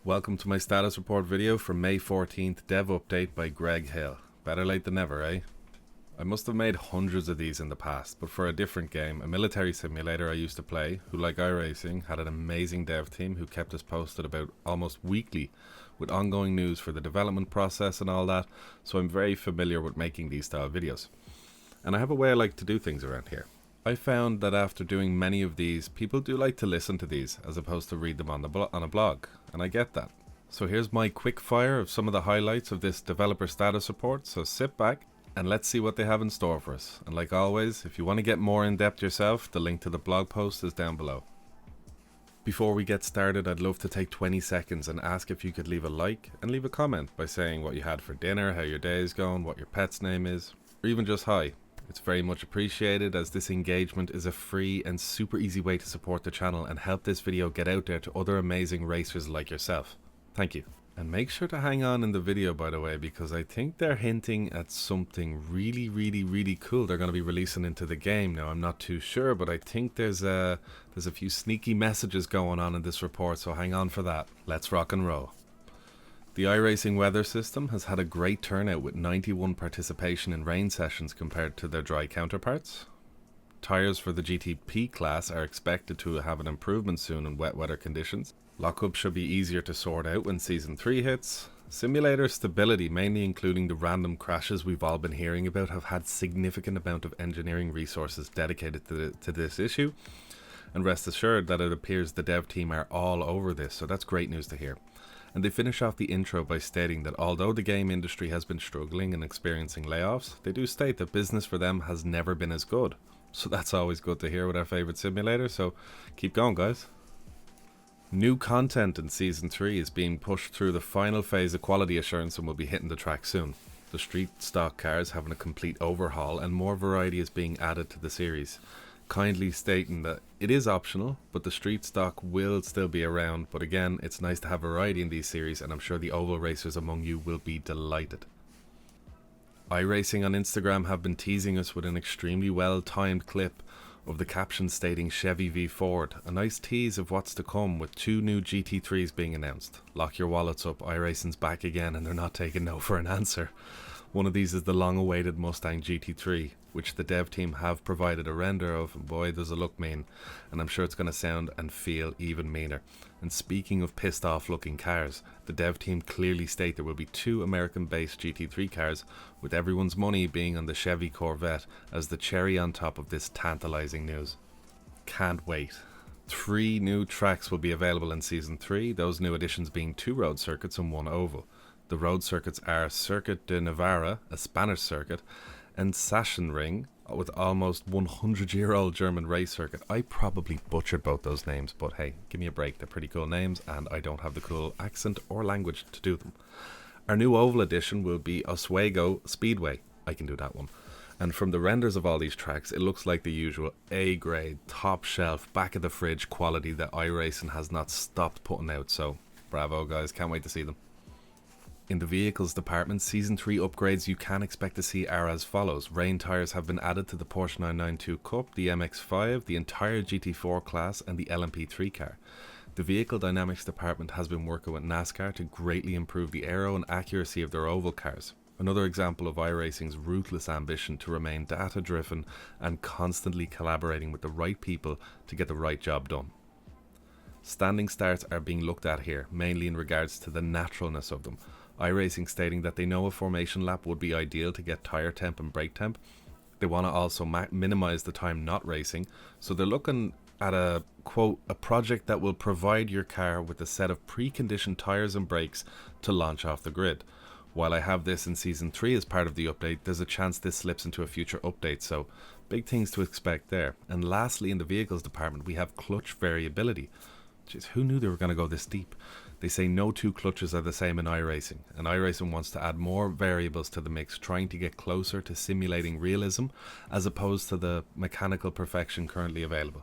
Welcome to my status report video for May 14th dev update by Greg Hill. Better late than never, eh? I must have made hundreds of these in the past, but for a different game, a military simulator I used to play, who like iRacing had an amazing dev team who kept us posted about almost weekly with ongoing news for the development process and all that, so I'm very familiar with making these style videos. And I have a way I like to do things around here. I found that after doing many of these, people do like to listen to these as opposed to read them on a blog, and I get that. So here's my quick fire of some of the highlights of this developer status report, so sit back and let's see what they have in store for us. And like always, if you want to get more in depth yourself, the link to the blog post is down below. Before we get started, I'd love to take 20 seconds and ask if you could leave a like and leave a comment by saying what you had for dinner, how your day is going, what your pet's name is, or even just hi. It's very much appreciated, as this engagement is a free and super easy way to support the channel and help this video get out there to other amazing racers like yourself. Thank you. And make sure to hang on in the video, by the way, because I think they're hinting at something really cool they're going to be releasing into the game. Now, I'm not too sure, but I think there's a few sneaky messages going on in this report, so hang on for that. Let's rock and roll. The iRacing weather system has had a great turnout with 91 participation in rain sessions compared to their dry counterparts. Tyres for the GTP class are expected to have an improvement soon in wet weather conditions. Lockup should be easier to sort out when Season 3 hits. Simulator stability, mainly including the random crashes we've all been hearing about, have had significant amount of engineering resources dedicated to this issue. And rest assured that it appears the dev team are all over this, so that's great news to hear. And they finish off the intro by stating that although the game industry has been struggling and experiencing layoffs, they do state that business for them has never been as good. So that's always good to hear with our favourite simulator, so keep going, guys. New content in Season 3 is being pushed through the final phase of quality assurance and will be hitting the track soon. The street stock cars having a complete overhaul and more variety is being added to the series, kindly stating that it is optional, but the street stock will still be around. But again, it's nice to have variety in these series, and I'm sure the oval racers among you will be delighted. iRacing on Instagram have been teasing us with an extremely well timed clip of the caption stating Chevy v Ford, a nice tease of what's to come with 2 new GT3s being announced. Lock your wallets up, iRacing's back again and they're not taking no for an answer. One of these is the long-awaited Mustang GT3, which the dev team have provided a render of, and boy does it look mean, and I'm sure it's going to sound and feel even meaner. And speaking of pissed off looking cars, the dev team clearly state there will be 2 American-based GT3 cars, with everyone's money being on the Chevy Corvette as the cherry on top of this tantalizing news. Can't wait. 3 new tracks will be available in Season 3, those new additions being 2 road circuits and 1 oval. The road circuits are Circuit de Navarra, a Spanish circuit, and Sachsenring, with almost 100-year-old German race circuit. I probably butchered both those names, but hey, give me a break. They're pretty cool names, and I don't have the cool accent or language to do them. Our new oval edition will be Oswego Speedway. I can do that one. And from the renders of all these tracks, it looks like the usual A-grade, top shelf, back of the fridge quality that iRacing has not stopped putting out. So, bravo guys, can't wait to see them. In the vehicles department, Season 3 upgrades you can expect to see are as follows. Rain tyres have been added to the Porsche 992 Cup, the MX-5, the entire GT4 class and the LMP3 car. The vehicle dynamics department has been working with NASCAR to greatly improve the aero and accuracy of their oval cars. Another example of iRacing's ruthless ambition to remain data-driven and constantly collaborating with the right people to get the right job done. Standing starts are being looked at here, mainly in regards to the naturalness of them. iRacing stating that they know a formation lap would be ideal to get tyre temp and brake temp. They want to also minimise the time not racing, so they're looking at a, quote, a project that will provide your car with a set of preconditioned tyres and brakes to launch off the grid. While I have this in Season 3 as part of the update, there's a chance this slips into a future update, so big things to expect there. And lastly, in the vehicles department, we have clutch variability. Jeez, who knew they were going to go this deep? They say no 2 clutches are the same in iRacing, and iRacing wants to add more variables to the mix, trying to get closer to simulating realism as opposed to the mechanical perfection currently available.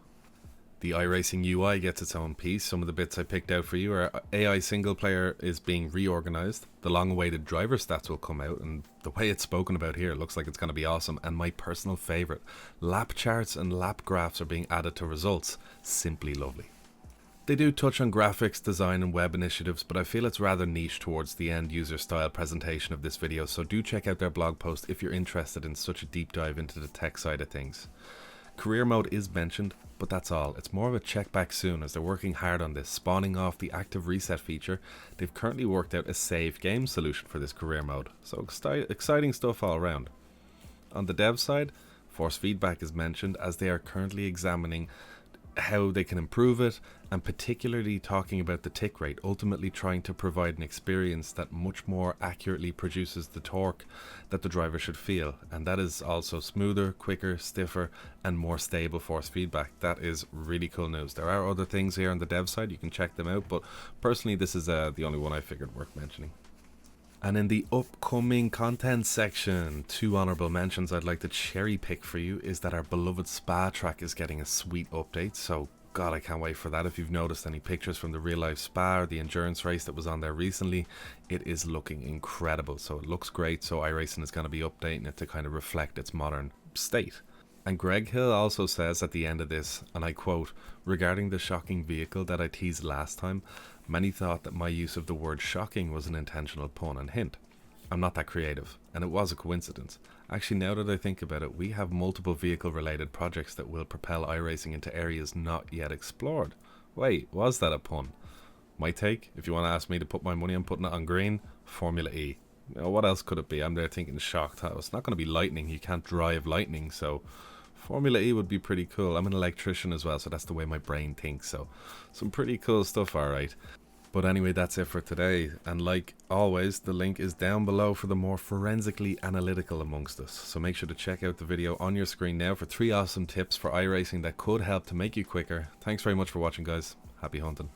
The iRacing UI gets its own piece. Some of the bits I picked out for you are AI single player is being reorganized, the long-awaited driver stats will come out, and the way it's spoken about here looks like it's going to be awesome. And my personal favorite, lap charts and lap graphs are being added to results. Simply lovely. They do touch on graphics, design and web initiatives, but I feel it's rather niche towards the end user style presentation of this video, so do check out their blog post if you're interested in such a deep dive into the tech side of things. Career mode is mentioned, but that's all. It's more of a check back soon as they're working hard on this, spawning off the active reset feature. They've currently worked out a save game solution for this career mode, so exciting stuff all around. On the dev side, force feedback is mentioned as they are currently examining how they can improve it, and particularly talking about the tick rate, ultimately trying to provide an experience that much more accurately produces the torque that the driver should feel, and that is also smoother, quicker, stiffer and more stable force feedback. That is really cool news. There are other things here on the dev side, you can check them out, but personally this is the only one I figured worth mentioning. And in the upcoming content section, 2 honourable mentions I'd like to cherry pick for you is that our beloved spa track is getting a sweet update, so god I can't wait for that. If you've noticed any pictures from the real life spa or the endurance race that was on there recently, it is looking incredible, so it looks great. So iRacing is going to be updating it to kind of reflect its modern state. And Greg Hill also says at the end of this, and I quote, "Regarding the shocking vehicle that I teased last time, many thought that my use of the word shocking was an intentional pun and hint. I'm not that creative, and it was a coincidence. Actually, now that I think about it, we have multiple vehicle related projects that will propel iRacing into areas not yet explored." Wait, was that a pun? My take, if you want to ask me to put my money on putting it on green, Formula E. You know, what else could it be? I'm there thinking shocked. It's not going to be lightning, you can't drive lightning, so Formula E would be pretty cool. I'm an electrician as well, so that's the way my brain thinks, so some pretty cool stuff, alright. But anyway, that's it for today, and like always, the link is down below for the more forensically analytical amongst us. So make sure to check out the video on your screen now for 3 awesome tips for iRacing that could help to make you quicker. Thanks very much for watching, guys. Happy hunting.